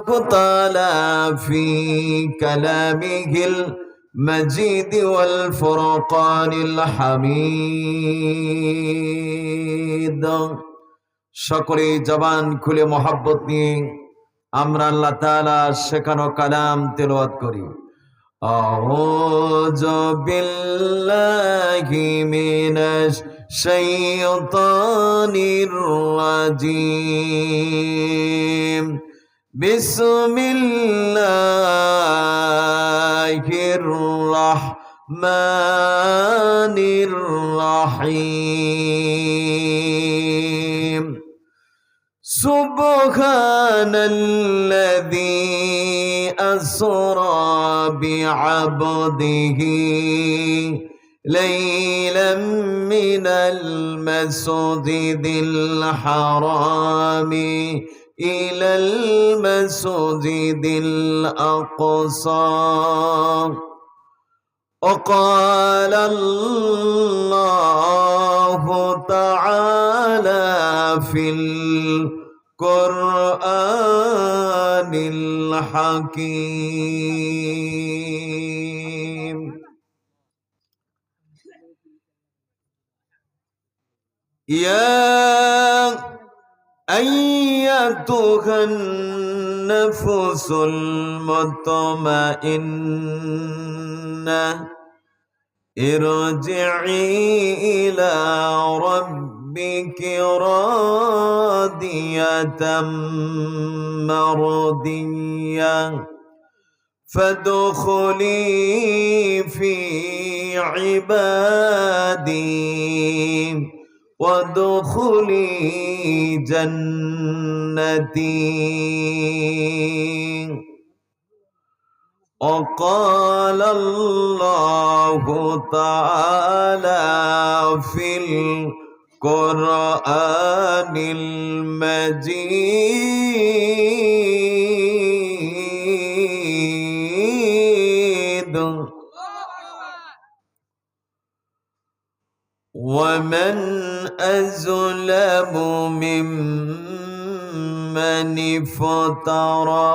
تعالى في كلامه المجيد والفرقان الحميد সকলে জবান খুলে মোহাব্বত নিয়ে আমরা আল্লাহ তাআলা শেখানো কালাম তেলাওয়াত করি আউযু বিল্লাহি মিনাশ শাইতানির রাজিম বিসমিল্লাহির রাহমানির রাহিম সুবহানাল্লাযী আসরা বি'আবদিহি লাইলাম মিনাল মাসজিদিল হারামি ইলাল মাসজিদিল আকসা وقال الله تعالى في القرآن الحكيم يا أيتها النفس المطمئنة ارجعي إلى ربك راضية مرضية فادخلي في عبادي وادخلي جنتي وقال الله تعالى في القرآن المجيد ومن أظلم ممن افترى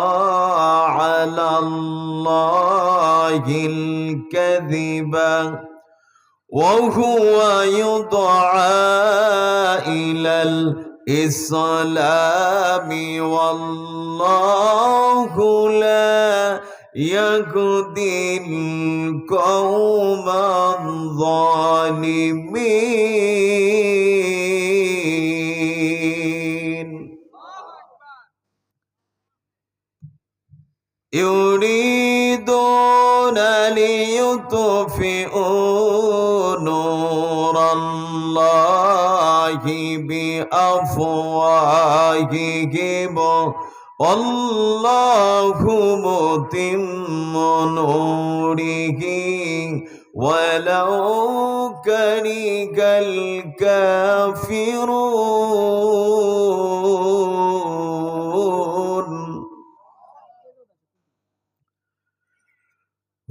على الله الكذب وهو يدعى إلى الإسلام والله لا يهدي القوم الظالمين يريدون ليطفئوا نور الله بأفواههم والله متم نوره ولو كره الكافرون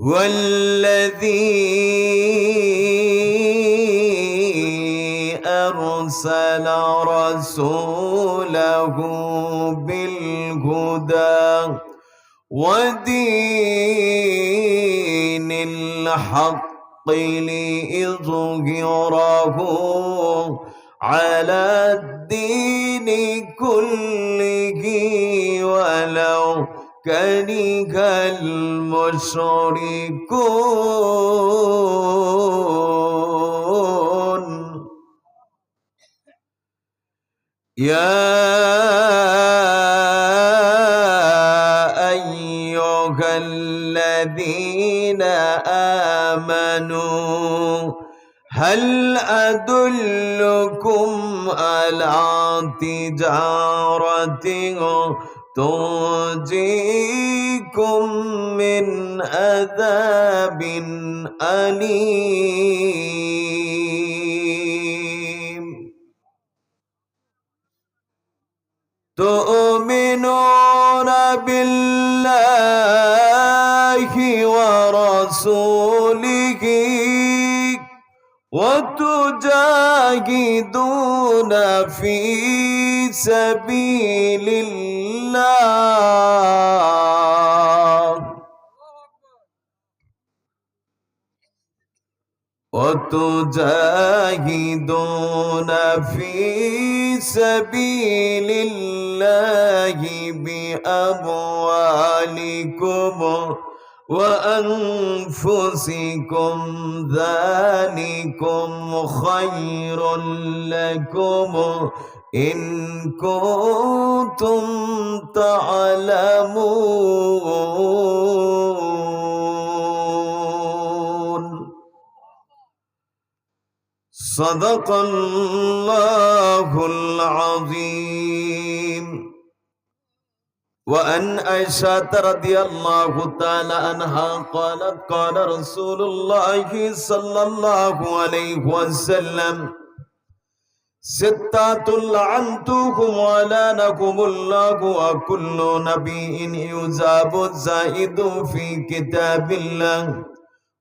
والذي أرسل رسوله بالهدى ودين الحق ليظهره على الدين كله ولو كره المشركون يا أيها الذين آمنوا هل أدلكم على تجارة تنجيكم من عذاب أليم تؤمنون بالله ورسوله وتجاهدون في سبيل الله وتجاهدون في سبيل الله بأموالكم وأنفسكم ذلكم خير لكم إن كنتم تعلمون صدق الله العظيم وأن عائشة رضي الله تعالى عنها قالت قال رسول الله صلى الله عليه وسلم ستة لعنتكم ولعنكم الله وكل نبي يجاب الزائد في كتاب الله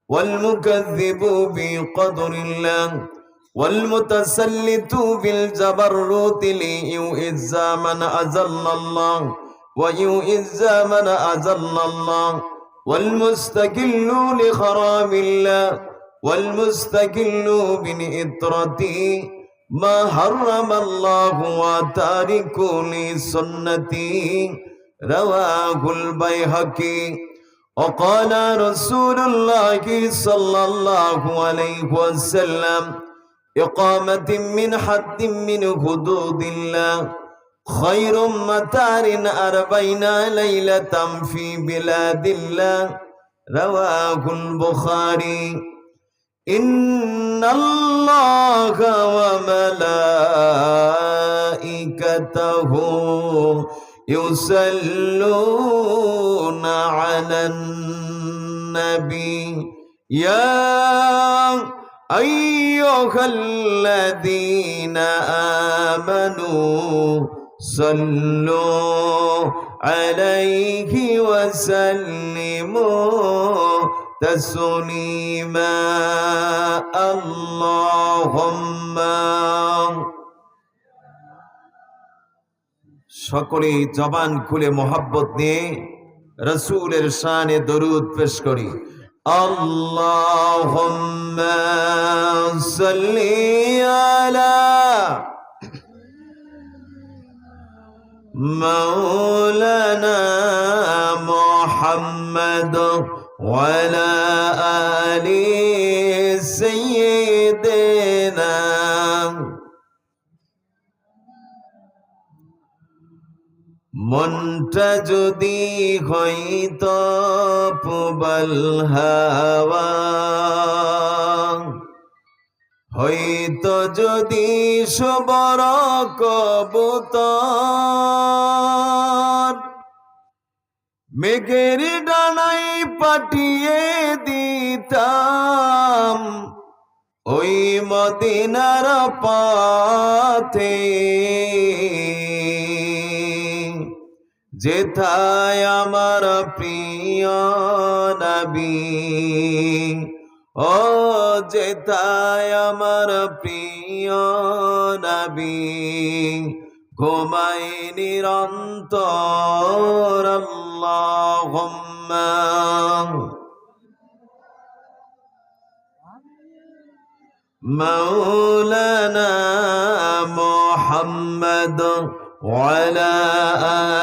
والمكذب بقدر الله والمتسلط بالجبروت ليعز من أذل الله ويعز من أذل الله والمستقل لخرام الله والمستقل بنئطرته ما حرم الله وتارك لسنته رواه البيهقي وقال رسول الله صلى الله عليه وسلم إقامة من حد من حدود الله خير متار 40 ليلة في بلاد الله رواه البخاري إن الله وملائكته يصلون على النبي يا أيها الذين آمنوا صلوا عليه وسلموا تسليما اللهم সকলে জবান খুলে মোহাব্বত নিয়ে রাসূলের শানে দরুদ পেশ করি আল্লাহুম্মা সাল্লি আলা মাওলানা মুহাম্মদ ওয়া আলা আলি সাইয়্যিদিনা মনটা যদি হইতো পুবল হাওয়া হইতো যদি সবর কবুতর মেঘের ডানায় পাঠিয়ে দিতাম ওই মদিনার পথে যেথায় আমার প্রিয় নবী ও যেথায় আমার প্রিয় নবী ঘুমায় নিরন্তর আল্লাহুম্মা মাওলানা মুহাম্মদ وعلى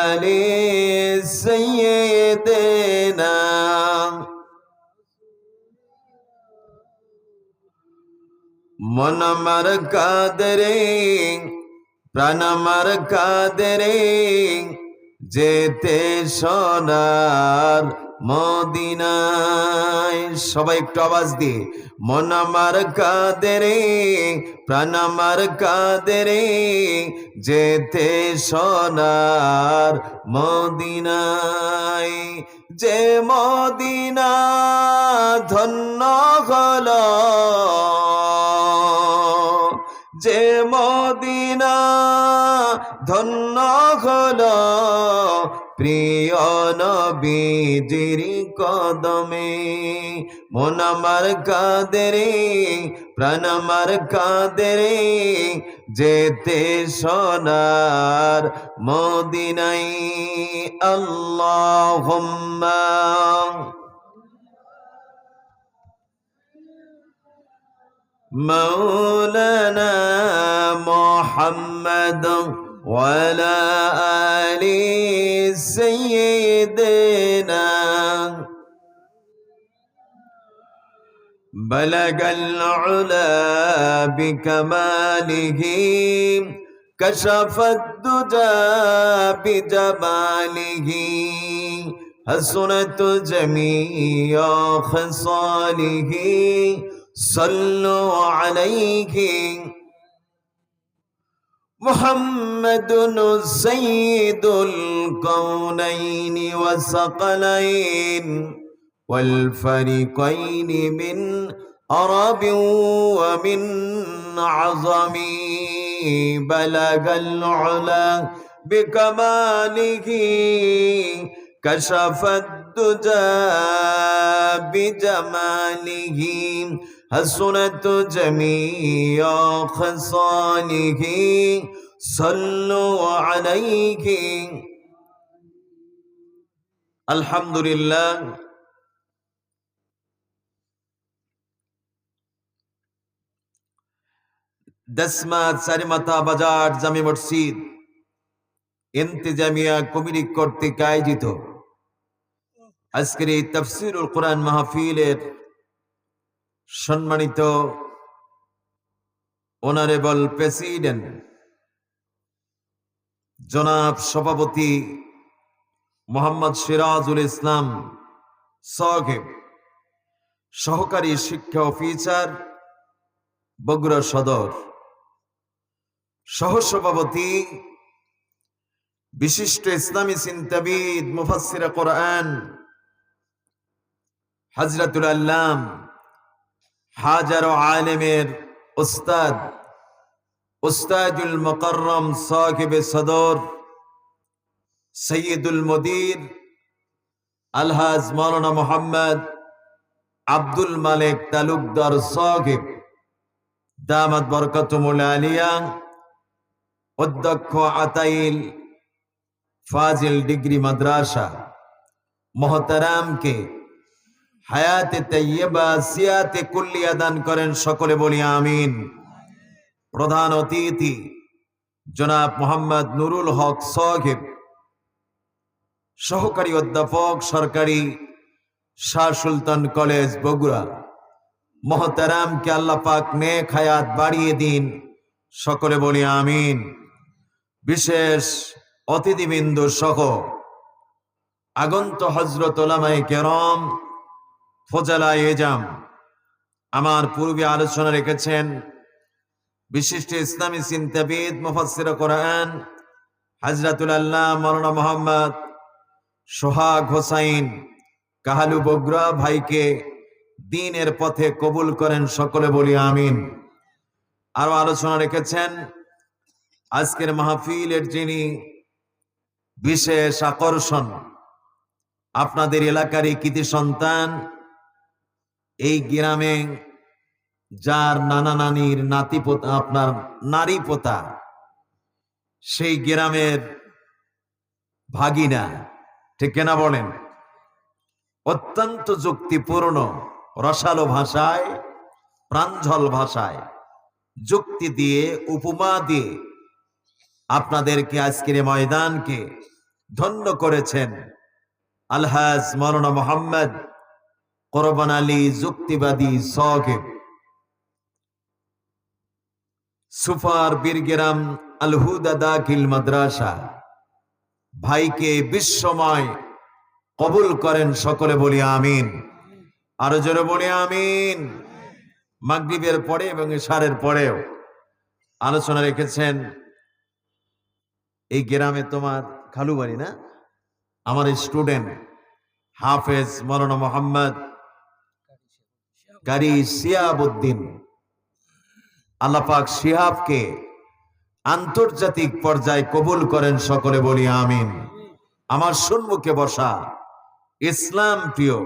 آل سيدنا মন আমার কাদরে প্রাণ আমার কাদরে যেতে সোনার মদিনায় সবাই একটু আওয়াজ দিয়ে মন আমার কাদরে প্রাণ আমার কাদরে যেতে সোনার মদিনায় যে মদিনা ধন্য হলো যে মদিনা ধন্য হলো প্রিয় নবীজির কদমে মন আমার কাদরে প্রাণ আমার কাদরে যেতে সোনার মদিনায় আল্লাহুম্মা مولانا محمد وعلى آل سيدنا بلغ العلا بكماله كشف الدجى بجماله حسنت جميع خصاله صلوا عليه محمد سيد الكونين والثقلين والفريقين من عرب ومن عظم بلغ العلا بكماله كشف الدجى بجماله حسنت جميع خصاله صلوا عليه الحمد لله দশমাত সারিমাতা বাজার জামি মসজিদ ইন্তেজামিয়া কমিটি কর্তৃক আয়োজিত আজকের এই তাফসীরুল কোরআন মাহফিলের সম্মানিত অনারেবল প্রেসিডেন্ট জনাব সভাপতি মোহাম্মদ সিরাজুল ইসলাম সাহেব, সহকারী শিক্ষা অফিসার বগুড়া সদর, সহসভাপতি বিশিষ্ট ইসলামী চিন্তাবিদ মুফাসসিরে কোরআন হযরতুল আল্লাম হাজারো আলেমের উস্তাদুল মুকাররম সাহিবে সদর সৈয়দুল মুদির আলহাজ মাওলানা মোহাম্মদ আব্দুল মালিক তালুকদার সাহিব দামাত বরকাতুল আলিয়া, অধ্যক্ষ আতাইল ফাজিল ডিগ্রি মাদ্রাসা মোহতারামকে হায়াতে তাইয়্যিবা সিয়াতে কুল্লিয়া দান করেন, সকলে বলি আমিন। প্রধান অতিথি জনাব মোহাম্মদ নুরুল হক সাহেব, সহকারী অধ্যাপক সরকারি শাহ সুলতান কলেজ বগুড়া, মোহতারামকে আল্লাহ পাক নেক হায়াত বাড়িয়ে দিন, সকলে বলি আমিন। বিশেষ অতিথিবৃন্দ সহ আগন্ত হযরত উলামায়ে কেরাম, ফজলা এজাম, আমার পূর্বে আলোচনা রেখেছেন বিশিষ্ট ইসলামী চিন্তাবিদ মুফাসসিরে কোরআন হযরতুল আল্লাহ মাওলানা মোহাম্মদ সোহাগ হোসাইন কাহালু বগুড়া ভাইকে দ্বীনের পথে কবুল করেন, সকলে বলি আমিন। আরো আলোচনা রেখেছেন আজকের মাহফিলের যিনি বিশেষ আকর্ষণ, আপনাদের এলাকারই কৃতি সন্তান, এই গ্রামে যার নানা নানির নাতিপোতা, আপনার নারী পোতা, সেই গ্রামের ভাগিনা, ঠিক কিনা বলেন? অত্যন্ত যুক্তিপূর্ণ রসালো ভাষায়, প্রাঞ্জল ভাষায়, যুক্তি দিয়ে, উপমা দিয়ে আপনাদেরকে আজকের ময়দানকে ধন্য করেছেন আলহাজ মাওলানা মোহাম্মদ কোরবান আলী যুক্তিবাদী সাহেব, সুফার বীরগ্রাম আল হুদা দাখিল মাদ্রাসা ভাইকে বিশ্বময় কবুল করেন, সকলে বলি আমিন। আরো জোরে বলি আমিন। মাগরিবের পরে এবং ইশারের পরেও আলোচনা রেখেছেন এই গ্রামে তোমার খালু বাড়ি না, আমার স্টুডেন্ট হাফেজ মাওলানা মোহাম্মদ কারি শিহাবউদ্দিন, আল্লাহ পাক শিহাবকে আন্তর্জাতিক পর্যায়ে কবুল করেন, সকলে বলি আমিন। আমার সম্মুখে বসা ইসলাম প্রিয়,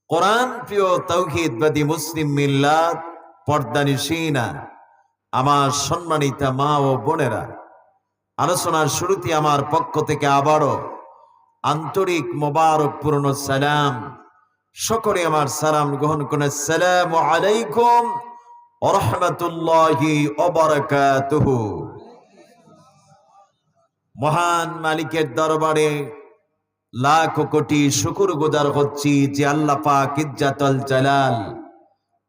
কোরআন প্রিয়, তাওহীদবাদী মুসলিম মিল্লাত পর্দানিশিনা আমার সম্মানিতা মা ও বোনেরা, আলোচনার শুরুতে আমার পক্ষ থেকে আবারও আন্তরিক মোবারকপূর্ণ সালাম, সকলে আমার সালাম গ্রহণ করেন। আসসালামু আলাইকুম ওয়া রাহমাতুল্লাহি ওয়া বারাকাতুহু। মহান মালিকের দরবারে লাখ কোটি শুকরগুজার হচ্ছি যে আল্লাহ পাক ইজ্জাতুল জালাল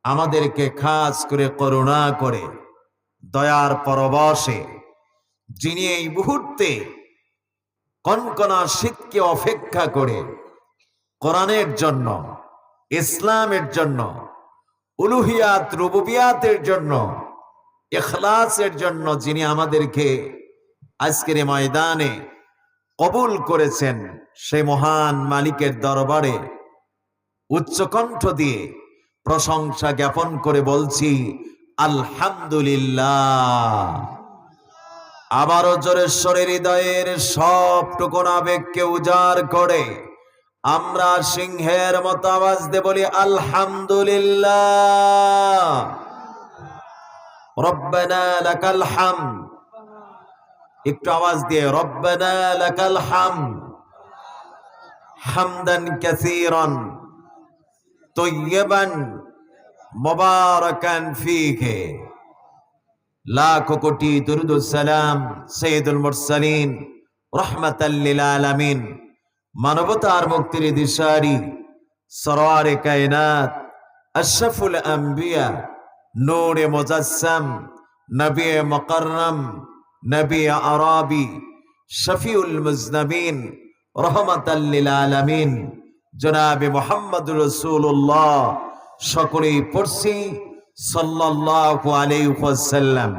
আমাদেরকে খাস করে করুণা করে দয়ার পরবশে যিনি এই মুহূর্তে কনকনা শীতকে অপেক্ষা করে কোরআনের জন্য, ইসলামের জন্য, উলুহিয়াত রুবুবিয়াতের জন্য, ইখলাসের জন্য যিনি আমাদেরকে আজকের ময়দানে কবুল করেছেন, সেই মহান মালিকের দরবারে উচ্চকণ্ঠ দিয়ে প্রশংসা জ্ঞাপন করে বলছি আলহামদুলিল্লাহ। আবারও জোরে সরে হৃদয়ের সবটুকু আবেগকে উজাড় করে আমরা সিংহের মতো আওয়াজ দিয়ে বলি আলহামদুলিল্লাহ। রব্বানা লাকাল হামদ, একটু আওয়াজ দিয়ে রব্বানা লাকাল হামদ হামদান কাসীরান তাইয়্যিবান মুবারাকান ফীহি। লাখ কোটি দুরুদ ও সালাম সাইয়্যিদুল মুরসালিন রাহমাতাল লিল আলামিন, মানবতার মুক্তির দিশারি সরওয়ারে কায়নাত আশরাফুল আম্বিয়া নূরে মুজাসসাম নবী মুকাররম নবী আরাবি শফিউল মুজনবিন রহমাতাল লিল আলামিন জনাবে মুহাম্মদুর রাসূলুল্লাহ, সকলেই পড়ছি সাল্লাল্লাহু আলাইহি ওয়াসাল্লাম।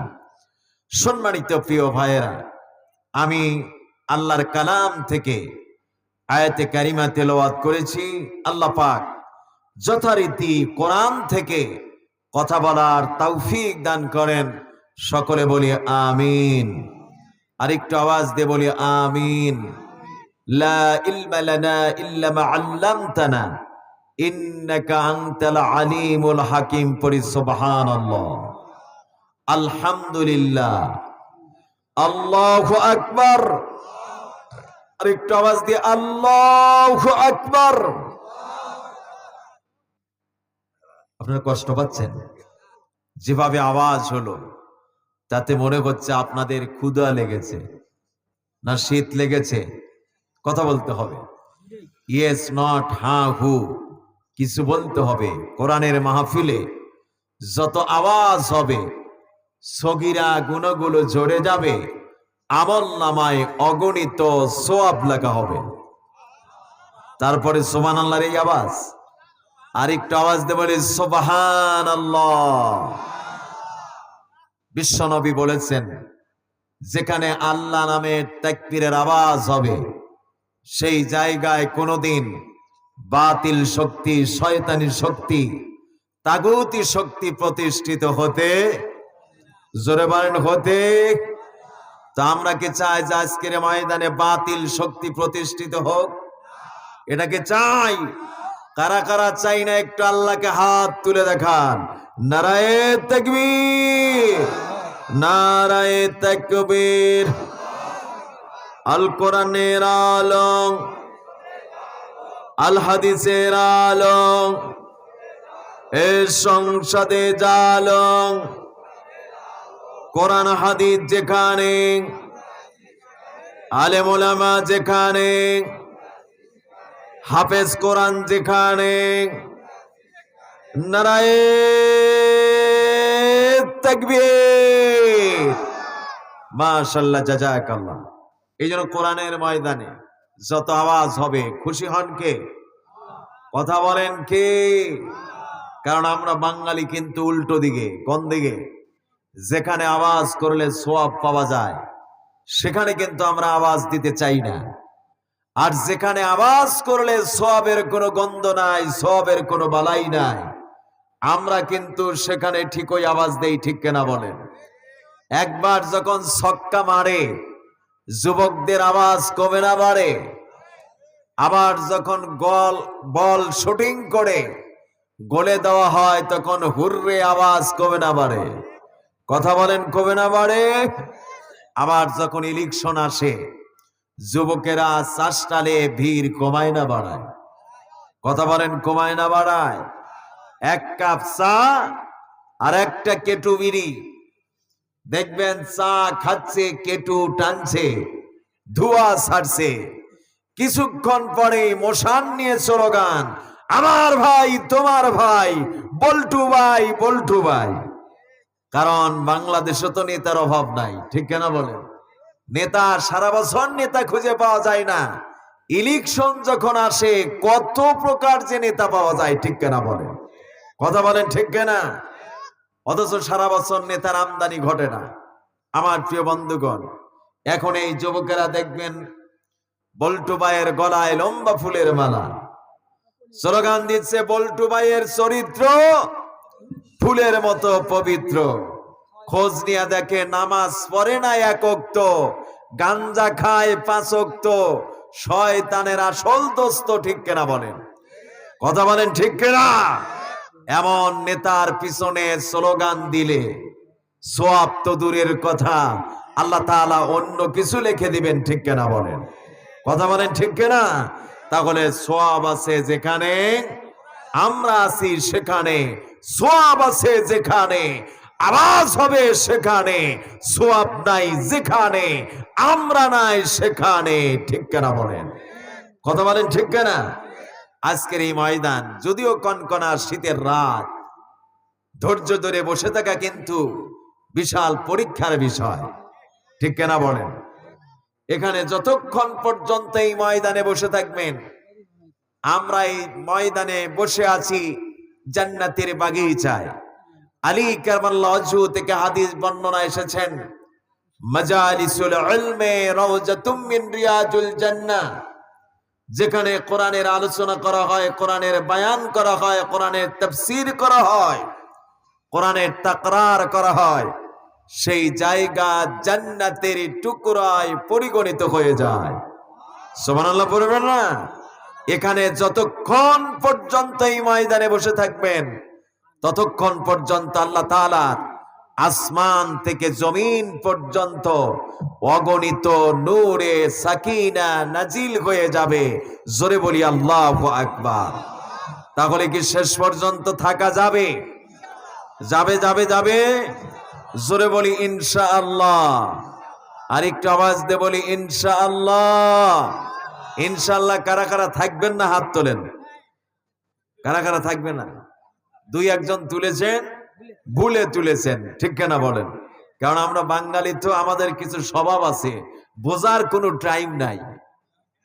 সম্মানিত প্রিয় ভাইয়েরা, আমি আল্লাহর কালাম থেকে আয়াতে কারিমা তেলাওয়াত করেছি। আল্লাহ পাক যথারীতি কোরআন থেকে কথা বলার তৌফিক দান করেন। সকলে বলি আমিন। আরেকটু আওয়াজ দিয়ে বলি আমিন। লা ইলমা লানা ইল্লা মা আল্লামতানা ইন্নাকা আনতাল আলিমুল হাকিম। পড়ি সুবহানাল্লাহ, আলহামদুলিল্লাহ, আল্লাহু আকবার। আরেকটু আওয়াজ দিয়ে আল্লাহু আকবার। আপনারা কষ্ট পাচ্ছেন? যেভাবে আওয়াজ হলো তাতে মনে হচ্ছে আপনাদের ক্ষুধা লেগেছে না শীত লেগেছে। কথা বলতে হবে, ইয়েস নট হা হু, কিছু বলতে হবে। কোরআনের মাহফিলে যত আওয়াজ হবে সগীরা গুণগুলো ঝরে যাবে, আমল নামায় অগণিত সওয়াব লেখা হবে। তারপরে সুবহানাল্লাহর এই আওয়াজ, আরেকটু আওয়াজ দিয়ে বলে সুবহানাল্লাহ। বিশ্বনবী বলেছেন, যেখানে আল্লাহ নামের তাকবীরের আওয়াজ হবে সেই জায়গায় কোনোদিন বাতিল শক্তি, শয়তানি শক্তি, তাগুতি শক্তি প্রতিষ্ঠিত হতে, জোরে বলেন হতে। তো আমরা কি চাই যে আজকের ময়দানে বাতিল শক্তি প্রতিষ্ঠিত হোক? এটাকে চাই। কারা কারা চাই না একটু আল্লাহকে হাত তুলে দেখান। নারায়ে তাকবীর, নারায়ে তাকবীর। আল কোরআনের আলম, আল হাদিসের আলম, এর সংসদে জালম। কোরআন হাদিস যেখানে, আলেম ওলামা যেখানে, হাফেজ কোরআন যেখানে, নারায়ে তাকবীর। মাশাআল্লাহ, জাযাকাল্লাহ। এই জন্য কোরআনের ময়দানে যত আওয়াজ হবে খুশি হন কে? কথা বলেন কে? কারণ আমরা বাঙালি কিন্তু উল্টো দিকে। কোন দিকে? যেখানে আওয়াজ করলে সওয়াব পাওয়া যায় সেখানে কিন্তু আমরা আওয়াজ দিতে চাই না। আর যেখানে আওয়াজ করলে সওয়াবের কোনো গন্ধ নাই, সওয়াবের কোনো বালাই নাই, আমরা কিন্তু সেখানে ঠিকই আওয়াজ দেই। ঠিক কিনা বলেন? একবার যখন ছক্কা মারে যুবকদের আওয়াজ কমে না বাড়ে? আবার যখন বল শুটিং করে গোলে দেওয়া হয় তখন হুররে আওয়াজ কমে না বাড়ে? কথা বলেন, কমে না বাড়ে? আবার যখন ইলেকশন আসে যুবকেরা চাষটালে ভিড় কমায় না বাড়ায়? কথা বলেন, কমায় না বাড়ায়? এক কাপ চা আর একটা কেটু বিড়ি। দেখবেন চা খাচ্ছে, কেটু টানছে, ধোঁয়া ছাড়ছে, কিছুক্ষণ পরে মশান নিয়ে স্লোগান, আমার ভাই তোমার ভাই, বল্টু ভাই বল্টু ভাই। কারণ বাংলাদেশে তো নেতার অভাব নাই, ঠিক কেনা বলেন? নেতা সারা বছর নেতা খুঁজে পাওয়া যায় না, ইলেকশন যখন আসে কত প্রকার যে নেতা পাওয়া যায়, ঠিক কেনা বলেন? কথা বলেন ঠিক কেনা? অথচ সারা বছর নেতার আমদানি ঘটে না। আমার প্রিয় বন্ধুগণ, এখন এই যুবকেরা দেখবেন বল্টু ভাইয়ের গলায় লম্বা ফুলের মালা, স্লোগান দিচ্ছে বল্টু ভাইয়ের চরিত্র ফুলের মতো পবিত্র। খোঁজ নিয়ে দেখে নামাজ পড়ে না এক ওয়াক্ত, গাঞ্জা খায় 5 ওয়াক্ত, শয়তানের আসল দোস্ত, ঠিক কেনা বলেন? কথা বলেন ঠিক কেনা? এমন নেতার পিছনে স্লোগান দিলে সওয়াব তো দূরের কথা, আল্লাহ তাআলা অন্য কিছু লিখে দিবেন, ঠিক কেনা বলেন? কথা বলেন ঠিক কেনা? তাহলে সওয়াব আছে যেখানে আমরা আছি, সেখানে সওয়াব আছে, যেখানে আওয়াজ হবে সেখানে সওয়াব নাই, যেখানে আমরা নাই সেখানে, ঠিক কেনা বলেন? কথা বলেন ঠিক কেনা? আজকের এই ময়দান যদিও কনকনা শীতের রাত, ধৈর্য ধরে বসে থাকা কিন্তু বিশাল পরীক্ষার বিষয়, ঠিক কেনা বলেন? এখানে যতক্ষণ পর্যন্ত এই ময়দানে বসে থাকবেন, আমরা এই ময়দানে বসে আছি জান্নাতের বাগিচায়। আলী কারামাল্লাহু ওয়াজহু থেকে হাদিস বর্ণনা এসেছেন, মাজালিসুল ইলমে রাওজাতুম মিন রিয়াজুল জান্নাহ, যেখানে কোরআনের আলোচনা করা হয়, কোরআনের বায়ান করা হয়, কোরআনের তাফসীর করা হয়, কোরআনের তাকরার করা হয়, সেই জায়গা জান্নাতের টুকরায় পরিগণিত হয়ে যায়। সুবহানাল্লাহ বলবেন না? এখানে যতক্ষণ পর্যন্ত এই ময়দানে বসে থাকবেন, ততক্ষণ পর্যন্ত আল্লাহ তাআলা আসমান থেকে জমিন পর্যন্ত অগণিত নূরে সাকিনা নাজিল হয়ে যাবে। জোরে বলি আল্লাহু আকবার। তাহলে কি শেষ পর্যন্ত থাকা যাবে? যাবে যাবে যাবে। জোরে বলি ইনশাআল্লাহ। আর একটু আওয়াজ দিয়ে বলি ইনশাআল্লাহ। ইনশাআল্লাহ। কারা কারা থাকবেন না হাত তোলেন। কারা কারা থাকবে না? 2-1 তুলেছেন, ভুলে তুলেছেন, ঠিক কেনা বলেন? কারণ আমরা বাঙালি তো, আমাদের কিছু স্বভাব আছে, বোঝার কোনো টাইম নাই,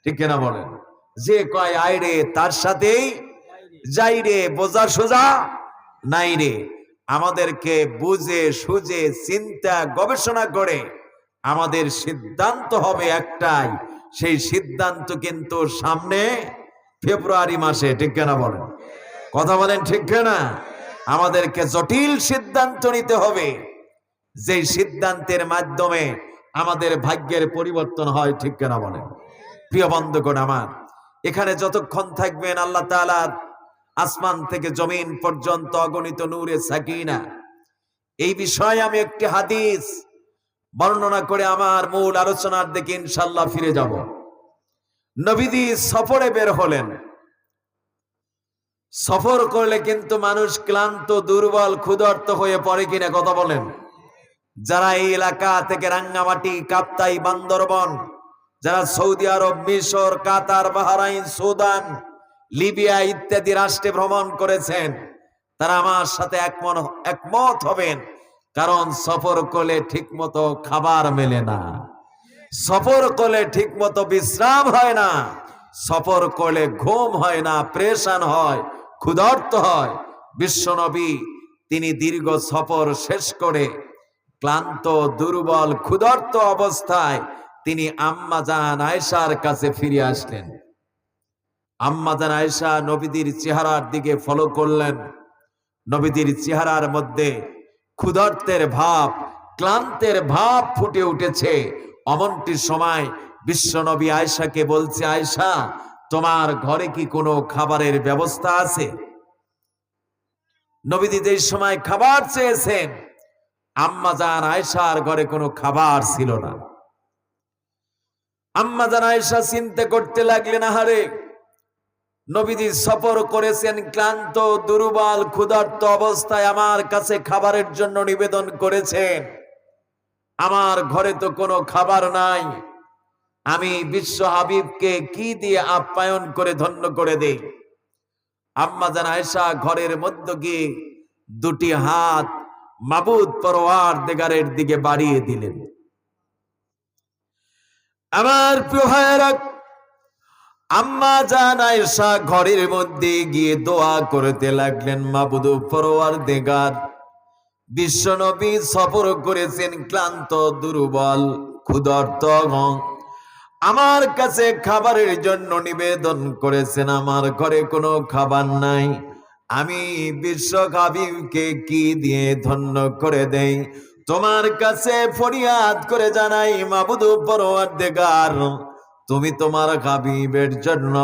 ঠিক কেনা বলেন? যে কয় আয় রে তার সাথেই যাই রে, বোঝা সোজা নাই রে। আমাদেরকে বুঝে সুঝে চিন্তা গবেষণা করে আমাদের সিদ্ধান্ত হবে একটাই, সেই সিদ্ধান্ত কিন্তু সামনে ফেব্রুয়ারি মাসে, ঠিক কেনা বলেন? কথা বলেন ঠিক কেনা? আমাদেরকে জটিল সিদ্ধান্ত নিতে হবে, যে সিদ্ধান্তের মাধ্যমে আমাদের ভাগ্যের পরিবর্তন হয়, ঠিক কেনা বলেন? প্রিয় বন্ধুগণ আমার, এখানে যতক্ষণ থাকবেন আল্লাহ তাআলার আসমান থেকে জমিন পর্যন্ত অগণিত নূরে সাকিনা, এই বিষয়ে আমি একটি হাদিস বর্ণনা করে আমার মূল আলোচনার দিকে ইনশাআল্লাহ ফিরে যাব। নবীজি সফরে বের হলেন। সফর করলে কিন্তু মানুষ ক্লান্ত, দুর্বল, ক্ষুধার্ত হয়ে পড়ে কিনা, কথা বলেন? যারা এই এলাকা থেকে রাঙ্গামাটি, কাপ্তাই, বান্দরবন, যারা সৌদি আরব, মিশর, কাতার, বাহরাইন, সুদান, লিবিয়া ইত্যাদি রাষ্ট্রে ভ্রমণ করেছেন, তারা আমার সাথে একমত হবেন। কারণ সফর করলে ঠিক মতো খাবার মেলে না, সফর করলে ঠিক মতো বিশ্রাম হয় না, সফর করলে ঘুম হয় না, প্রেশান হয়, ক্ষুধার্ত হয়। বিশ্বনবী তিনি দীর্ঘ সফর শেষ করে ক্লান্ত, দুর্বল, ক্ষুধার্ত অবস্থায় তিনি আম্মা জান আয়েশার কাছে ফিরে আসলেন। আম্মা জান আয়েশা নবীদের চেহারার দিকে ফলো করলেন। নবীদের চেহারার মধ্যে ক্ষুধার্তের ভাব, ক্লান্তের ভাব ফুটে উঠেছে। অমনটির সময় বিশ্বনবী আয়েশাকে বলছে, আয়েশা, তোমার ঘরে কি কোনো খাবারের ব্যবস্থা আছে? নবীজি যে সময় খাবার চেয়েছেন, আম্মা জান আয়েশার ঘরে কোনো খাবার ছিল না। আম্মা জান আয়েশা চিন্তা করতে লাগলেন, আহারে, নবীজি সফর করেছেন, ক্লান্ত দুর্বল ক্ষুধার্ত অবস্থায় আমার কাছে খাবারের জন্য নিবেদন করেছেন। আমার ঘরে তো কোনো খাবার নাই, আমি বিশ্ব হাবিবকে কি দিয়ে আপ্যায়ন করে ধন্য করে দেই? আম্মা জান আয়েশা ঘরের মধ্যে গিয়ে দুটি হাত মাবুদ পরওয়ারদিগারের দিকে বাড়িয়ে দিলেন। আমার প্রিয় ভাইয়েরা, আম্মা জান আয়েশা ঘরের মধ্যে গিয়ে দোয়া করতে লাগলেন, মাবুদ পরওয়ারদিগার, বিশ্ব নবী সফর করেছেন, ক্লান্ত দুর্বল ক্ষুধার্ত, আমার কাছে খাবারের জন্য নিবেদন করেছেন, আমার ঘরে কোনো খাবার নাই, আমি বিশ্ব হাবিবকে কি দিয়ে ধন্য করে দেই? তোমার কাছে ফরিয়াদ করে জানাই, মাবুদ পরওয়ারদিগার, তুমি তোমার হাবিবের জন্য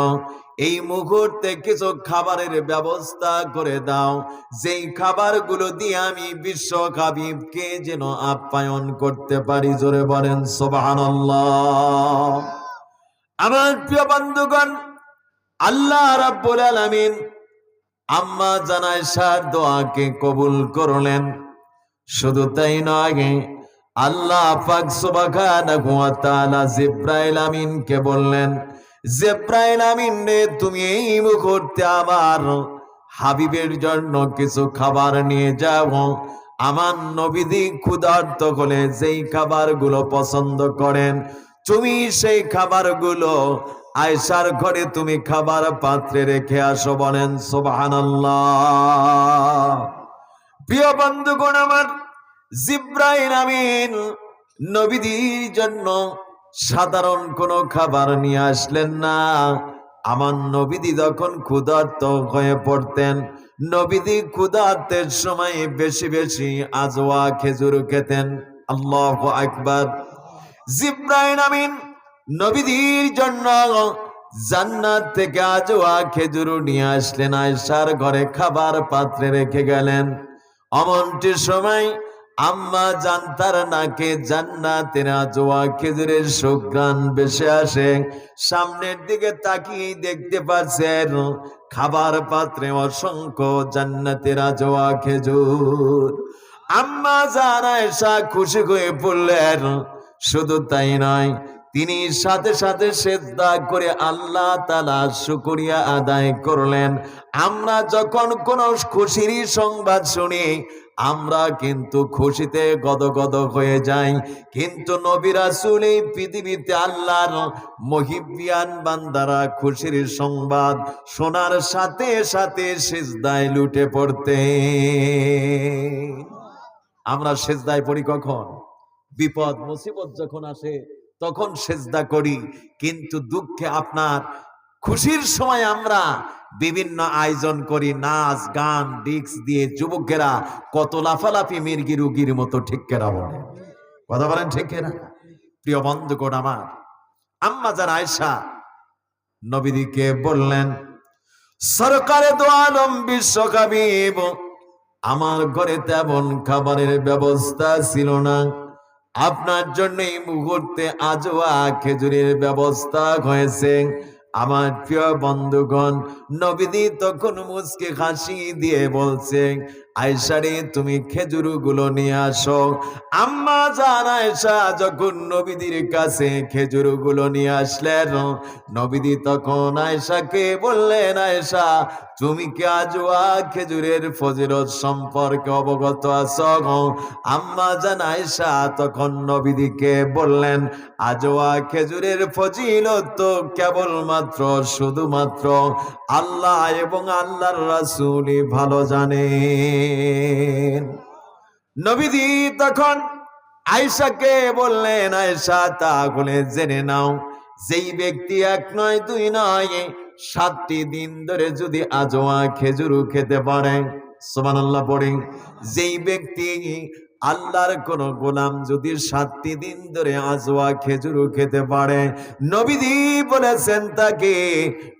এই মুহূর্তে কিছু খাবারের ব্যবস্থা করে দাও, যেই খাবারগুলো দিয়ে আমি বিশ্ব হাবিবকে যেন আপ্যায়ন করতে পারি। জোরে বলেন সুবহানাল্লাহ। আমার প্রিয় বন্ধুগণ, আল্লাহ রাব্বুল আলামিন আম্মা জান আয়েশার দোয়াকে কবুল করলেন। শুধু তাই নয়, আল্লাহ পাক সুবহানাহু ওয়া তাআলা জিবরাইল আমিনকে বললেন, জিবরাইল আমিন রে, তুমি এই মুহূর্তে আমার হাবিবের জন্য কিছু খাবার নিয়ে যাও। আমার নবীজি ক্ষুধার্ত হলে যেই খাবারগুলো পছন্দ করেন, তুমি সেই খাবারগুলো আয়েশার ঘরে তুমি খাবার পাত্রে রেখে আসো। বলেন সুবহানাল্লাহ। প্রিয় বন্ধুগণ আমার, জিবরাইল আমিন নবীজির জন্য সাধারণ কোনো খাবার নিয়ে আসলেন না। আমার নবীজি যখন ক্ষুধার্ত হয়ে পড়তেন, নবীজি ক্ষুধার্তের সময় বেশি বেশি আজওয়া খেজুর খেতেন। আল্লাহু আকবার। জিবরাইল আমিন নবীজির জন্য জান্নাত থেকে আজওয়া খেজুর নিয়ে আসলেন, আয়েশার ঘরে খাবার পাত্রে রেখে গেলেন। অমনটির সময় আম্মা জানতার নাকে জান্নাতের আজওয়া খেজুরের সুঘ্রাণ ভেসে আসে। সামনের দিকে তাকিয়ে দেখতে পাচ্ছেন খাবার পাত্রে অসংখ্য জান্নাতের আজওয়া খেজুর। আম্মা জান আয়েশা খুশি হয়ে পড়লেন। শুধু তাই নয়, তিনি সাথে সাথে সিজদা করে আল্লাহ তাআলা শুকরিয়া আদায় করলেন। আমরা যখন কোন খুশির সংবাদ শুনি, আমরা কিন্তু খুশিতে গদগদ হয়ে যাই, কিন্তু নবী রাসূল এই পৃথিবীতে আল্লাহর মুহিব্বিয়ান বান্দারা খুশির সংবাদ শোনার সাথে সাথে সিজদায় লুটে পড়তেন। আমরা সিজদায় পড়ি কখন? বিপদ মুসিবত যখন আসে তখন সিজদা করি, কিন্তু দুঃখে আপনার খুশির সময় আমরা বিভিন্ন আয়োজন করি, নাচ গান ডিস্ক দিয়ে যুবকেরা কত লাফালাফি মির্গি রুগীর মতো। ঠিক কেনা বলে কথা বলেন, ঠিক কেনা? প্রিয় বন্ধুগণ আমার, আম্মা জান আয়েশা নবীজিকে বললেন, সরকারে দো আলম বিশ্ব হাবিব, আমার ঘরে তেমন খাবারের ব্যবস্থা ছিল না, আপনার জন্য এই মুহূর্তে আজওয়া খেজুরের ব্যবস্থা হয়েছে। আমার প্রিয় বন্ধুগণ, নবীজি তখন মুচকি হাসি দিয়ে বলছে, আয়েশা রে, তুমি খেজুরগুলো নিয়ে আসো। আম্মা জান আয়েশা যখন নবীজির কাছে খেজুরগুলো নিয়ে আসলেন, নবীজি তখন আয়েশাকে বললেন, আয়েশা, তুমি কি আজওয়া খেজুরের ফজিলত সম্পর্কে অবগত আছো? আম্মা জান আয়েশা তখন নবীজিকে বললেন, আজওয়া খেজুরের ফজিলত তো কেবলমাত্র শুধুমাত্র আল্লাহ এবং আল্লাহর রাসূলই ভালো জানেন। নবীজি তখন আয়েশাকে বললেন, আয়েশা, তাহলে জেনে নাও, যেই ব্যক্তি এক নয় দুই নয় 7টি দিন ধরে যদি আজওয়া খেজুর খেতে পারে, সুবহানাল্লাহ পড়েন, যেই ব্যক্তি আল্লাহর কোন গোলাম যদি 7টি দিন ধরে আজওয়া খেজুর খেতে পারে, নবীজি বলেছেন তাকে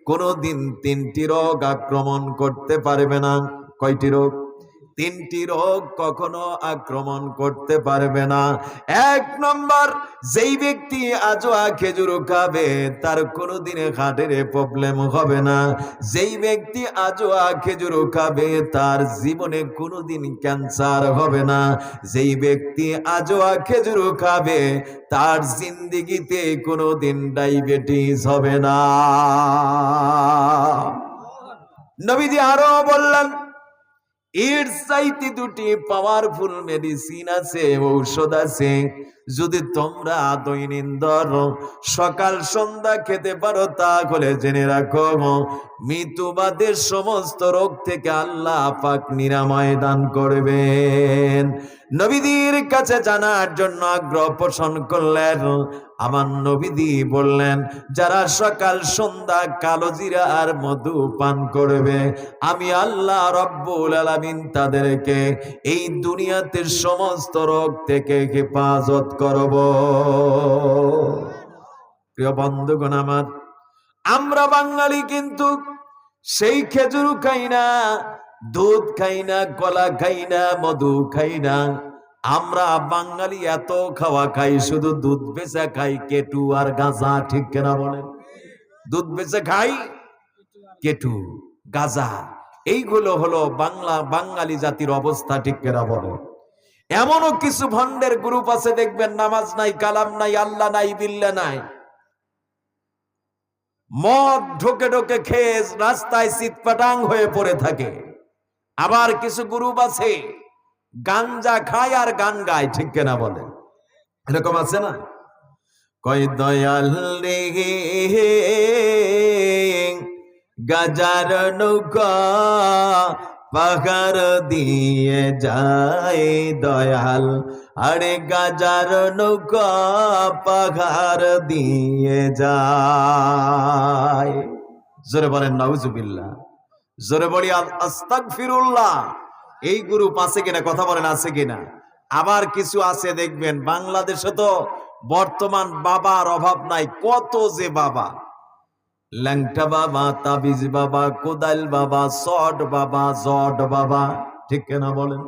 কোনদিন 3টি রোগ আক্রমণ করতে পারবে না। কয়টি রোগ? তিনটি রোগ কখনো আক্রমণ করতে পারবে না। এক নম্বর, যেই ব্যক্তি আজোয়া খেজুর খাবে তার কোনোদিনে হার্টের প্রবলেম হবে না। যেই ব্যক্তি আজোয়া খেজুর খাবে তার জীবনে কোনোদিন ক্যান্সার হবে না। যেই ব্যক্তি আজোয়া খেজুর খাবে তার জিন্দেগিতে কোনোদিন ডায়াবেটিস হবে না। নবীজি আরো বললেন, এর চাইতে দুটি পাওয়ারফুল মেডিসিন আছে, ঔষধ আছে। যদি তোমরা দৈনন্দিন সকাল সন্ধ্যা খেতে পারো তাহলে জেনে রাখো মৃত্যুবাদের সমস্ত রোগ থেকে আল্লাহ পাক নিরাময় দান করবেন। নবীদের কাছে জানার জন্য আগ্রহ পোষণ করলেন। আমার নবীজি বললেন, যারা সকাল সন্ধ্যা কালো জিরা আর মধু পান করবে আমি আল্লাহ রব্বুল আলামিন তাদেরকে এই দুনিয়াতে সমস্ত রোগ থেকে হেফাজত করব। প্রিয় বন্ধুগণ আমার, আমরা বাঙালি কিন্তু সেই খেজুর খাই না, দুধ খাই না, কলা খাই না, মধু খাই না। আমরা বাঙালি এত খাওয়া খাই, শুধু দুধ বেচা খাই, কেটু আর গাঁজা। ঠিক কিনা বলেন? দুধ বেচা খাই, কেটু, গাঁজা, এইগুলো হলো বাঙালি জাতির অবস্থা। ঠিক কিনা বলেন? এমনও কিছু ভণ্ডের গ্রুপ আছে দেখবেন, নামাজ নাই, কালাম নাই, আল্লাহ নাই, বিল্লাহ নাই, মদ ঢোকে ঢোকে খেয়ে রাস্তায় চিৎপাটাং হয়ে পড়ে থাকে। আবার কিছু গ্রুপ আছে গাঞ্জা খায় আর গান গায়। ঠিক কিনা বলে? এরকম আছে না? কই দয়াল রে গাজার নৌকা পাহাড় দিয়ে যায় দয়াল, আরে গাজার নৌকা পাহাড় দিয়ে যায়। জোরে বলেন নাউজুবিল্লাহ, জোরে বলি আস্তাগফিরুল্লাহ। এই গ্রুপ আছে কিনা? কথা বলেন আছে কিনা? আবার কিছু আছে দেখবেন, বাংলাদেশে তো বর্তমান বাবার অভাব নাই, কত যে বাবা, ল্যাংটা বাবা, তাবিজ বাবা, কোদাল বাবা, সট বাবা, জট বাবা। ঠিক কিনা বলেন?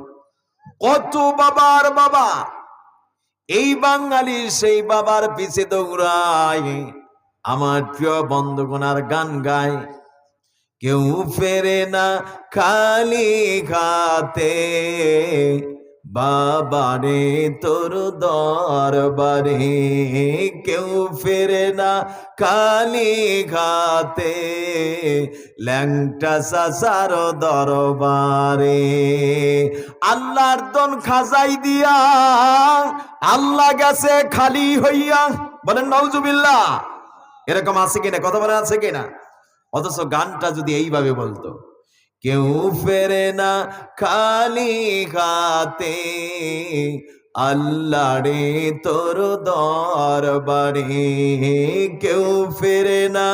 কত বাবার বাবা। এই বাঙালি সেই বাবার পিছে দৌড়ায়। আমার প্রিয় বন্ধুগণ আর গান গায়, কেউ ফেরে না খালি হাতে বাবারে তোর দরবারে, কেউ ফেরে না খালি হাতে ল্যাংটা চাচার দরবারে। আল্লাহর দন খাজাই দিয়া আল্লাহ গেছে খালি হইয়া। বলেন নাউজুবিল্লাহ। এরকম আছে কিনা? কথা বলেন আছে কিনা? অথচ গানটা যদি এইভাবে বলতো, কেউ ফেরে না খালি হাতে আল্লাহ রে তোর দরবারে, কেউ ফেরে না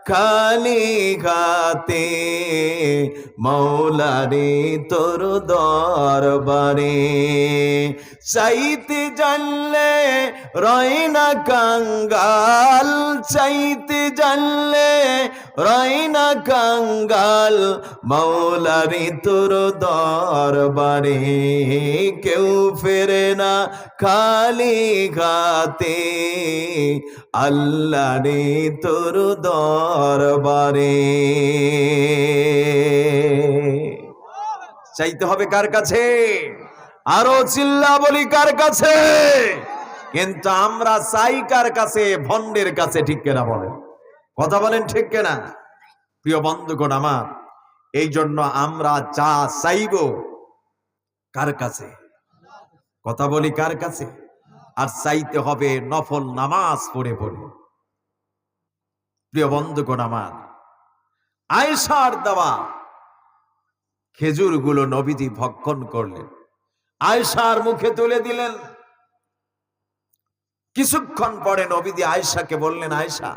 খালি হাতে মৌলা রে তোর দরবারে। চাইতে জানলে রয় না কাঙ্গাল, চাইতে জানলে রয় না কাঙ্গাল মৌলা রে তোর দরবারে, কেউ ফেরে না খালি হাতে আল্লাহ রে তোর দরবারে। চাইতে হবে কার কাছে? আরো চিল্লা বলি কার কাছে? কিন্তু আমরা চাই কার কাছে? ভণ্ডের কাছে। ঠিক কিনা বলেন? কথা বলেন ঠিক কিনা? প্রিয় বন্ধুগণ আমার, এই জন্য আমরা যা চাইব কার কাছে? কথা বলি কার কাছে? আর চাইতে হবে নফল নামাজ পড়ে পড়ে। প্রিয় বন্ধুগণ আমার, আয়েশার দেওয়া খেজুর গুলো নবীজি ভক্ষণ করলেন, আয়েশার মুখে তুলে দিলেন। কিছুক্ষণ পরে নবীজি আয়েশাকে বললেন, আয়েশা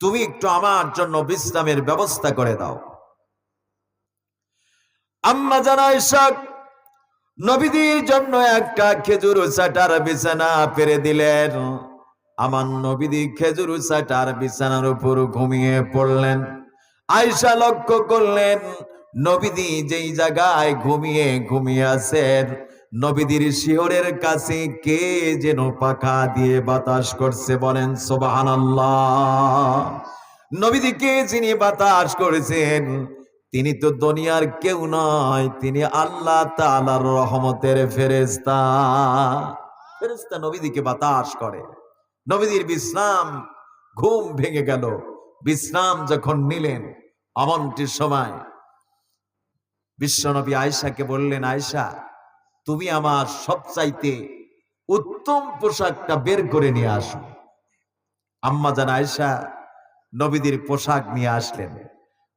তুমি একটু আমার জন্য বিশ্রামের ব্যবস্থা করে দাও। আম্মা জান আয়েশা নবীজির জন্য একটা খেজুর চাটার বিছানা পেরে দিলেন। আমার নবীজি খেজুর চাটার বিছানার উপর ঘুমিয়ে পড়লেন। আয়েশা লক্ষ্য করলেন নবীজি যেই জায়গায় ঘুমিয়ে আছেন, নবীদের শিহরের কাছে কে যেন পাখা দিয়ে বাতাস করছে, বলেন সুবহানাল্লাহ। নবীজিকে যিনি বাতাস করেছেন তিনি তো দুনিয়ার কেউ নয়, তিনি আল্লাহ তাআলার রহমতের ফেরেশতা। ফেরেশতা নবীজিকে বাতাস করে। নবীজির বিশ্রাম, ঘুম ভেঙে গেল। বিশ্রাম যখন নিলেন, এমনটির সময় বিশ্বনবী আয়েশাকে বললেন, আয়েশা তুমি আমার সবচাইতে উত্তম পোশাকটা বের করে নিয়ে আসো। আম্মা জান আয়েশা নবীদের পোশাক নিয়ে আসলেন।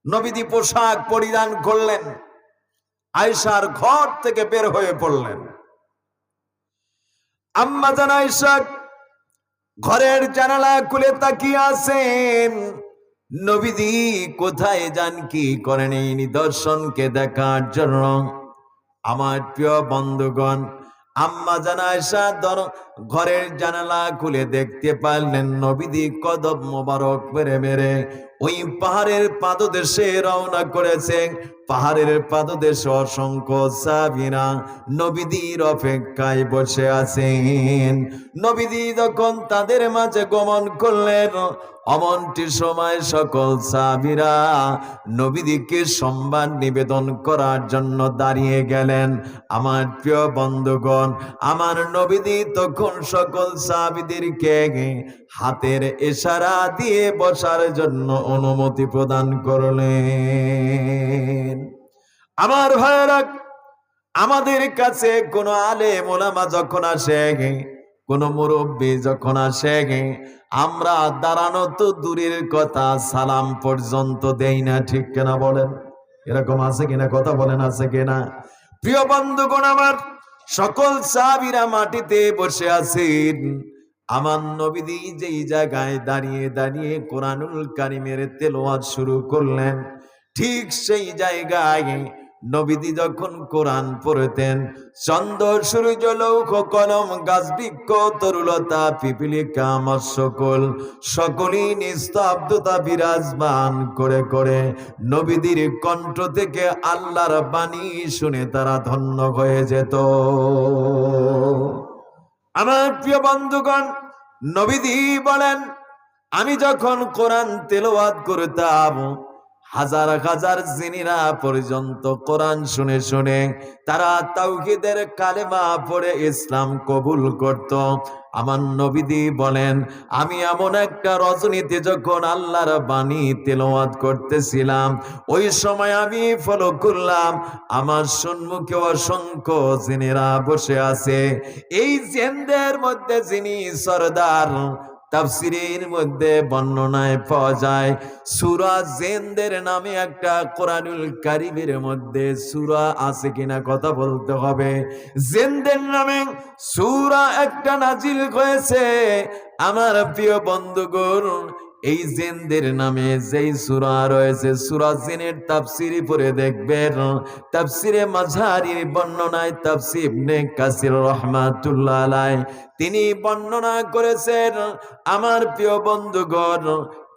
নবীজি পোশাক পরিধান করলেন, আয়েশার ঘর থেকে বের হয়ে পড়লেন। আম্মা জান আয়েশা ঘরের জানালা খুলে তাকিয়ে আছেন। নবীজি কোথায় যান, কি করেন, এই নিদর্শনকে দেখার জন্য। আমার প্রিয় বন্ধুগণ, আম্মা জান আয়েশা ঘরের জানালা খুলে দেখতে পারলেন নবীজি কদম মোবারক মেরে মেরে ওই পাহাড়ের পাদদেশে রওনা করেছেন। পাহাড়ের পাদদেশে অসংখ্য সাহাবীরা নবীজির অপেক্ষায় বসে আছেন। নবীজি যখন তাদের মাঝে গমন করলেন, অমনটি সময় সকল সাহাবীরা নবীজিকে সম্মান নিবেদন করার জন্য দাঁড়িয়ে গেলেন। আমার প্রিয় বন্ধুগণ, আমার নবীজি তখন সকল সাহাবীদেরকে হাতের ইশারা দিয়ে বসার জন্য অনুমতি প্রদান করলেন। আমার ভাইয়েরা, আমাদের কাছে কোন আলেম ওলামা যখন আসে, কোন মুরব্বী যখন আসে, আমরা দাঁড়ানো তো দূরের কথা, সালাম পর্যন্ত দেই না, ঠিক কিনা বলেন? এরকম আছে কিনা? কথা বলেন, আছে কিনা? প্রিয় বন্ধুগণ আমার, সকল সাহাবীরা মাটিতে বসে আছেন। আমার নবীজি যেই জায়গায় দাঁড়িয়ে দাঁড়িয়ে কোরআনুল কারীমের তেলাওয়াত শুরু করলেন, ঠিক সেই জায়গায় নবীজি যখন কোরআন পড়তেন, চন্দ্র সূর্য লৌহ কলম গাছ বৃক্ষ তরুলতা পিপিলিকা মৎস্যকুল সকলেই নিস্তব্ধতা বিরাজমান করে করে নবীজির কণ্ঠ থেকে আল্লাহর বাণী শুনে তারা ধন্য হয়ে যেত। আমার প্রিয় বন্ধুগণ, নবীজি বলেন, আমি যখন কোরআন তেলাওয়াত করতাম, হাজার হাজার জিনেরা পর্যন্ত কোরআন শুনে শুনে তারা তাওহীদের কালেমা পড়ে ইসলাম কবুল করত। আমার নবীজি বলেন, আমি এমন একটা রজনীতে যখন আল্লাহর বাণী তেলাওয়াত করতেছিলাম, ওই সময় আমি ফলো করলাম আমার সম্মুখে অসংখ্য জিনেরা বসে আছে। এই জিনদের মধ্যে যিনি সরদার, তাফসীরের মধ্যে বর্ণনায় পাওয়া যায় সূরা জিনদের নামে একটা কোরআনুল কারীমের মধ্যে সূরা আছে কিনা কথা বলতে হবে। জিনদের নামে সূরা একটা নাজিল হয়েছে। আমার প্রিয় বন্ধুগণ, এই জিনদের নামে যেই সূরা রয়েছে, সূরা জিনের তাফসীর পড়ে দেখবেন, তাফসীরে মাঝারির বর্ণনায় তাফসীর ইবনে কাসির রাহমাতুল্লাহ আলাইহি তিনি বর্ণনা করেছেন। আমার প্রিয় বন্ধুগণ,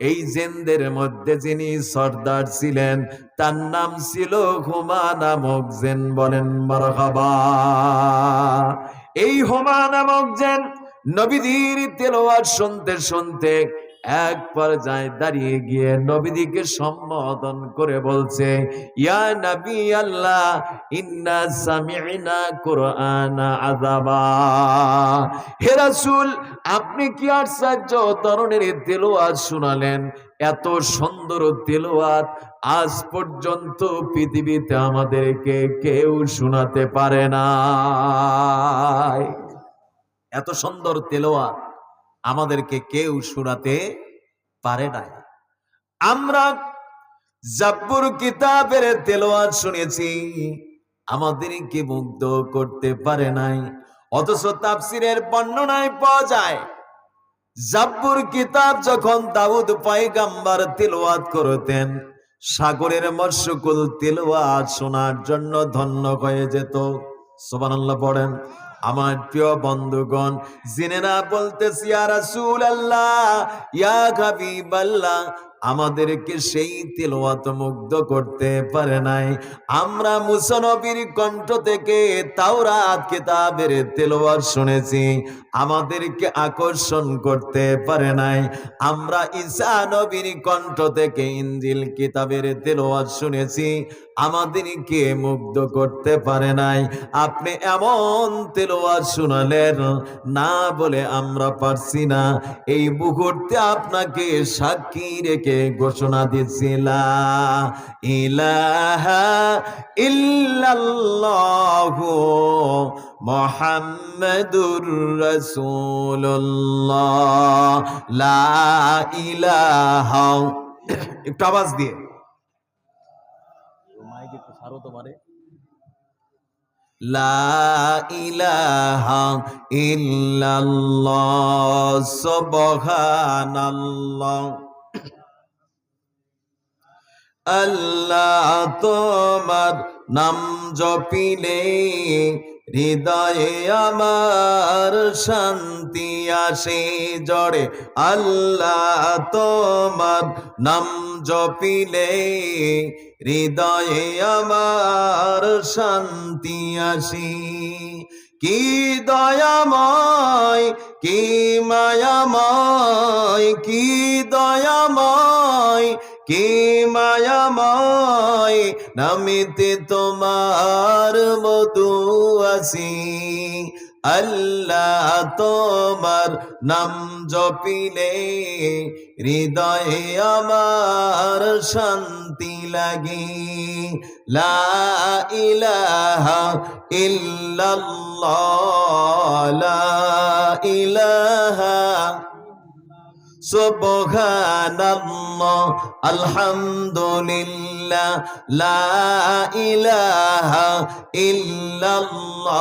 এই জিনদের মধ্যে যিনি সর্দার ছিলেন তার নাম ছিল হুমা নামক জিন, বলেন মারহাবা। এই হুমা নামক জিন নবীজির তেলাওয়াত শুনতে শুনতে এক পর্যায়ে দাঁড়িয়ে গিয়ে নবীজিকে সম্বোধন করে বলছে, ইয়া নবী আল্লাহ, ইন্না সামি'না কুরআনা আযাবা। হে রাসূল, আপনি কি আশ্চর্য ধরনের তেলাওয়াত শোনালেন, এত সুন্দর তেলাওয়াত আজ পর্যন্ত পৃথিবীতে আমাদেরকে কেউ শোনাতে পারে না। এত সুন্দর তেলাওয়াত আমাদেরকে কেউ শোনাতে পারে নাই। আমরা জাব্বুর কিতাবের তেলাওয়াত শুনেছি, আমাদেরকে মুগ্ধ করতে পারে নাই। অথচ তাফসীরের বর্ণনায় পাওয়া যায়, জাব্বুর কিতাব যখন দাউদ পয়গম্বর তেলাওয়াত করতেন, সাগরের মৎস্যকুল তেলাওয়াত শোনার জন্য ধন্য হয়ে যেত। সুবহানাল্লাহ পড়েন। আমার প্রিয় বন্ধুগণ, জিনেরা বলতেছি, ইয়া রাসূলুল্লাহ, ইয়া হাবিবাল্লাহ, আমাদেরকে সেই তিলাওয়াত মুগ্ধ করতে পারে নাই। আমরা মুসা নবীর কণ্ঠ থেকে তাওরাত কিতাবের তিলাওয়াত শুনেছি, আমাদেরকে আকর্ষণ করতে পারে নাই। আমরা ঈসা নবীর কণ্ঠ থেকে ইনজিল কিতাবের তিলাওয়াত শুনেছি, আমাদেরকে মুগ্ধ করতে পারে নাই। আপনি এমন তিলাওয়াত শুনালেন, না বলে আমরা পারছি না। এই মুহূর্তে আপনাকে সাক্ষী রেখে ঘোষণা দিচ্ছি, লা ইলাহা ইল্লাল্লাহু মুহাম্মাদুর রাসূলুল্লাহ, লা ইলাহা। একটু আওয়াজ দিয়ে মাইকে একটু ছাড়ো তোমারে। লা ইলাহা ইল্লাল্লাহ সুবহানাল্লাহ। আল্লাহ তোমার নাম জপিলে হৃদয়ে আমার শান্তি আসে জড়ে। আল্লাহ তোমার নাম জপিলে হৃদয়ে আমার শান্তি আসে। কি দয়াময়, কি মায়াময়, কি দয়াময়, কি মায়াময়, নামিতে তোমার মধু আসি। আল্লাহ তোমার নাম জপিলে হৃদয়ে আমার শান্তি লাগে। লা ইলাহা ইল্লাল্লাহ, লা ইলাহা সুবহানাল্লাহ, আলহামদুলিল্লাহ, লা ইলাহা ইল্লাল্লাহ।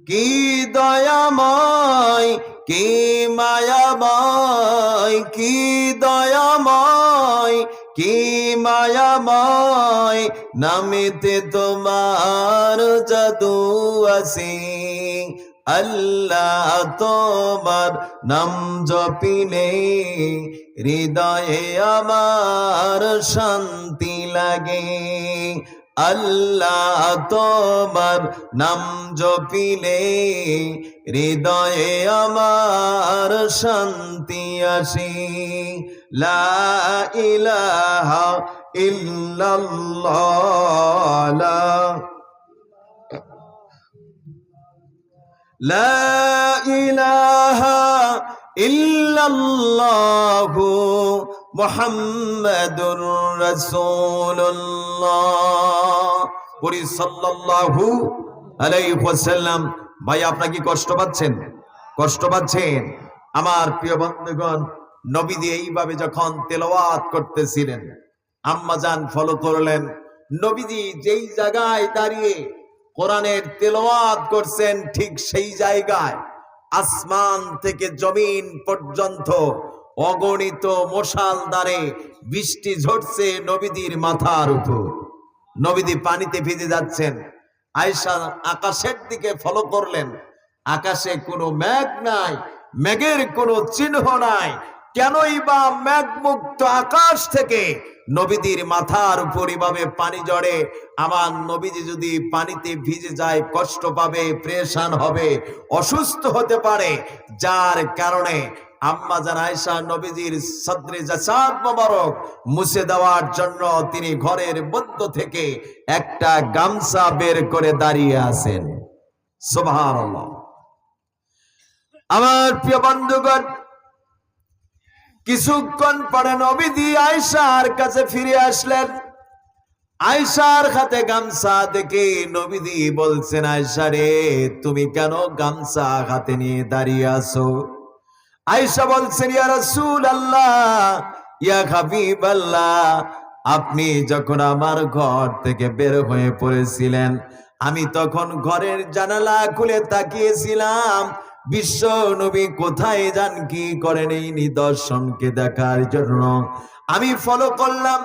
কি দয়াময়, কি মায়াময়, কি দয়াময়, কি মায়াময়, নামেতে তোমার জাদু আছে। আল্লাহ তোমার নাম জপিলে হৃদয়ে আমার শান্তি লাগে। আল্লাহ তোমার নাম জপিলে হৃদয়ে আমার শান্তি আসে। লা ইলাহা ইল্লাল্লাহ, লা ইলাহা ইল্লাল্লাহু মুহাম্মাদুর রাসূলুল্লাহ। পড়ি সাল্লাল্লাহু আলাইহি ওয়াসাল্লাম। ভাই আপনারা কি কষ্ট পাচ্ছেন? কষ্ট পাচ্ছেন? আমার প্রিয় বন্ধুগণ, নবীজি এইভাবে যখন তেলাওয়াত করতেছিলেন, আম্মাজান ফলো করলেন। নবীজি যেই জায়গায় দাঁড়িয়ে কোরআনের তেলাওয়াত করছেন, ঠিক সেই জায়গায় আসমান থেকে জমিন পর্যন্ত অগণিত মশালদারে বৃষ্টি ঝরছে নবীজির মাথার উপর। নবীজি পানিতে ভিজে যাচ্ছেন। আয়েশা আকাশের দিকে ফলো করলেন, আকাশে কোনো মেঘ নাই, মেঘের কোনো চিহ্ন নাই। কেনই বা মেঘমুক্ত আকাশ থেকে নবীজির মাথার উপর এভাবে পানি ঝরে? আমার নবীজি যদি পানিতে ভিজে যায় কষ্ট পাবে, পেরেশান হবে, অসুস্থ হতে পারে। যার কারণে আম্মা জান আয়েশা নবীজির সদরে জাসাদ মোবারক মুছে দেওয়ার জন্য তিনি ঘরের মধ্য থেকে একটা গামছা বের করে দাঁড়িয়ে আছেন। সুবহানাল্লাহ। আমার প্রিয় বন্ধুগণ, কিছুক্ষণ পরে নবীজি আয়েশার কাছে ফিরে আসলেন। আয়েশার হাতে গামছা দেখে নবীজি বলছেন, আয়েশা রে, তুমি কেন গামছা হাতে নিয়ে দাঁড়িয়ে আছো? আয়েশা বলছেন, ইয়া রাসূলুল্লাহ, ইয়া হাবিবাল্লাহ, আপনি যখন আমার ঘর থেকে বের হয়ে পড়েছিলেন, আমি তখন ঘরের জানালা খুলে তাকিয়েছিলাম বিশ্ব নবী কোথায় যান, কি করেন, এই নিদর্শনকে দেখার জন্য আমি ফলো করলাম।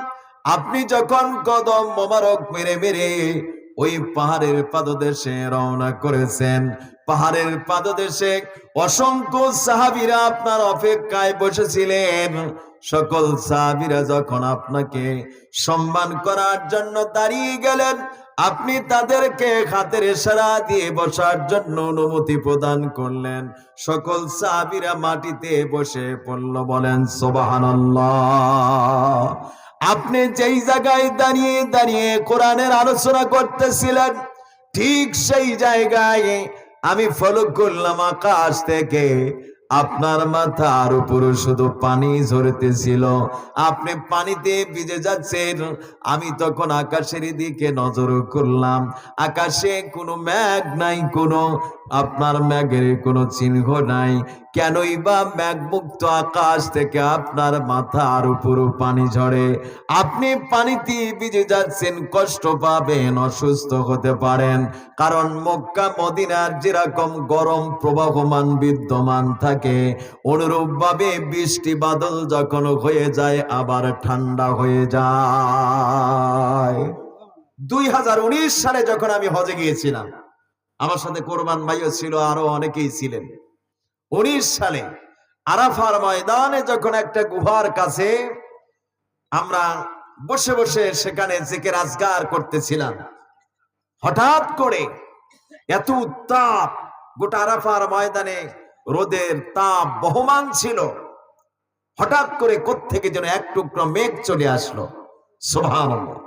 আপনি যখন কদম মোবারক মেরে মেরে ওই পাহাড়ের পাদদেশে রওনা করেছেন, পাহাড়ের পাদদেশে অসংখ্য সাহাবীরা আপনার অপেক্ষায় বসেছিলেন। সকল সাহাবীরা যখন আপনাকে সম্মান করার জন্য দাঁড়িয়ে গেলেন, আপনি তাদেরকে হাতের ইশারা দিয়ে বসার জন্য অনুমতি প্রদান করলেন। সকল সাহাবীরা মাটিতে বসে পড়ল। বলেন সুবহানাল্লাহ। আপনি যেই জায়গায় দাঁড়িয়ে দাঁড়িয়ে কোরআনের আলোচনা করতেছিলেন, ঠিক সেই জায়গায় আমি ফলো করলাম আকাশ থেকে আপনার মাথার উপরে শুধু পানি ঝরতেছিল। আপনি পানিতে ভিজে যাচ্ছেন। আমি তখন আকাশের দিকে নজর করলাম, আকাশে কোনো মেঘ নাই, কোনো আপনার মেঘের কোনো চিহ্ন নাই। কেনই বা মেঘমুক্ত আকাশ থেকে আপনার মাথার উপর পানি ঝরে? আপনি পানিতে ভিজে যাচ্ছেন, কষ্ট পাবেন, অসুস্থ হতে পারেন। কারণ মক্কা মদিনার যেরকম গরম প্রবাহমান বিদ্যমান থাকে, অনুরূপ ভাবে বৃষ্টি বাদল যখন হয়ে যায় আবার ঠান্ডা হয়ে যায়। 2019 সালে যখন আমি হজে গিয়েছিলাম, আমার সাথে কোরবান ভাইও ছিল, আরো অনেকেই ছিলেন। 19 সালে আরাফার ময়দানে যখন একটা গুহার কাছে আমরা বসে বসে সেখানে জিকির আজকার করতেছিলাম, হঠাৎ করে এত উত্তাপ, গোটা আরাফার ময়দানে রোদের তাপ বহমান ছিল। হঠাৎ করে কোত্থেকে যেন এক টুকরো মেঘ চলে আসলো। সুবহানাল্লাহ।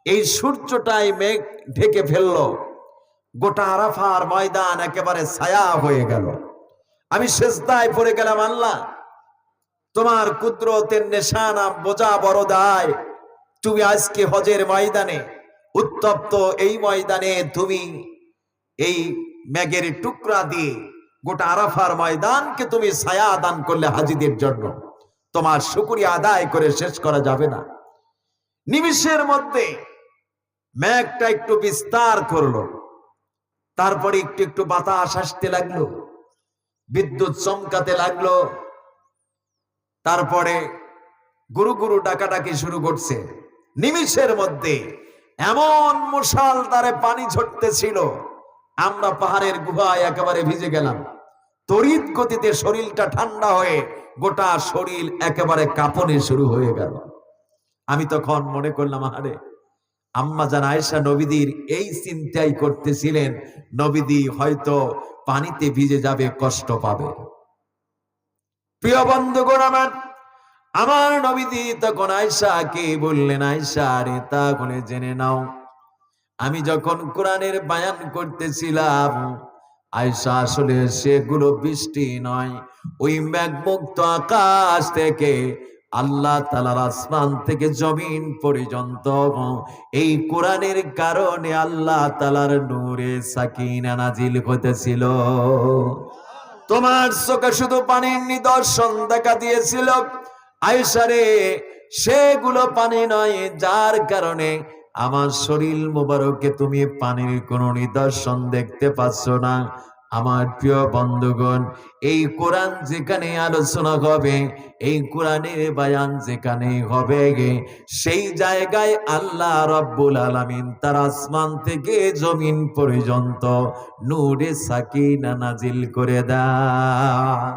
এই সূর্যটাই মেঘ ঢেকে ফেললো, গোটা আরাফার ময়দান একেবারে ছায়া হয়ে গেল। আমি সিজদায় পড়ে গেলাম, আল্লাহ তোমার কুদরতের নিশানা বোঝা বড় দায়। তুমি আজকে হজের ময়দানে, উত্তপ্ত এই ময়দানে তুমি এই মেঘের টুকরা দিয়ে গোটা আরাফার ময়দানকে তুমি ছায়া দান করলে হাজীদের জন্য। তোমার শুকরিয়া আদায় করে শেষ করা যাবে না। নিমিষের মধ্যে মেঘটা একটু বিস্তার করলো, তারপরে একটু একটু বাতাস আসতে লাগলো, বিদ্যুৎ চমকাতে লাগলো, তারপরে গুরু গুরু ডাকাডাকি শুরু করছে। নিমিষের মধ্যে এমন মুষলধারে পানি ঝরতেছিল, আমরা পাহাড়ের গুহায় একেবারে ভিজে গেলাম। তড়িৎ গতিতে শরীরটা ঠান্ডা হয়ে গোটা শরীর একেবারে কাঁপনে শুরু হয়ে গেল। আমি তখন মনে করলাম, আরে আম্মা জান আয়েশা নবীদের এই চিন্তাই করতেছিলেন, নবীদি হয়তো পানিতে ভিজে যাবে, কষ্ট পাবে। প্রিয় বন্ধুগণ আমার, আমার নবীদি তখন আয়েশাকে বললেন, আয়েশা রে, তাহলে জেনে নাও, আমি যখন কোরআনের বায়ান করতেছিলাম, আয়েশা আসলে সেগুলো বৃষ্টি নয়, ওই মেঘমুক্ত আকাশ থেকে আল্লাহ তাআলার আসমান থেকে জমিন পর্যন্ত এই কোরআনের কারণে আল্লাহ তাআলার নূরে সাকিনা নাজিল হতেছিল। তোমার চোখে শুধু পানির নিদর্শন দেখা দিয়েছিল আয়েশা রে, সেগুলো পানি নয়, যার কারণে আমার শরীর মোবারকে তুমি পানির কোনো নিদর্শন দেখতে পাচ্ছ না। আমার প্রিয় বন্ধুগণ, এই কোরআন যেখানে আলোচনা হবে, এই কোরআনের বায়ান যেখানে হবে, সেই জায়গায় আল্লাহ রাব্বুল আলামিন তার আসমান থেকে জমিন পর্যন্ত নূরে সাকিনা নাজিল করে দেন।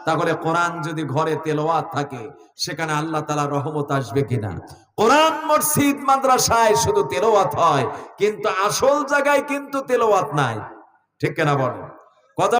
তাহলে কোরআন যদি ঘরে তেলাওয়াত থাকে, সেখানে আল্লাহ তাআলার রহমত আসবে কিনা? কোরআন মসজিদ মাদ্রাসায় শুধু তেলাওয়াত হয়, কিন্তু আসল জায়গায় কিন্তু তেলাওয়াত নাই। ঠিক কিনা বলেন?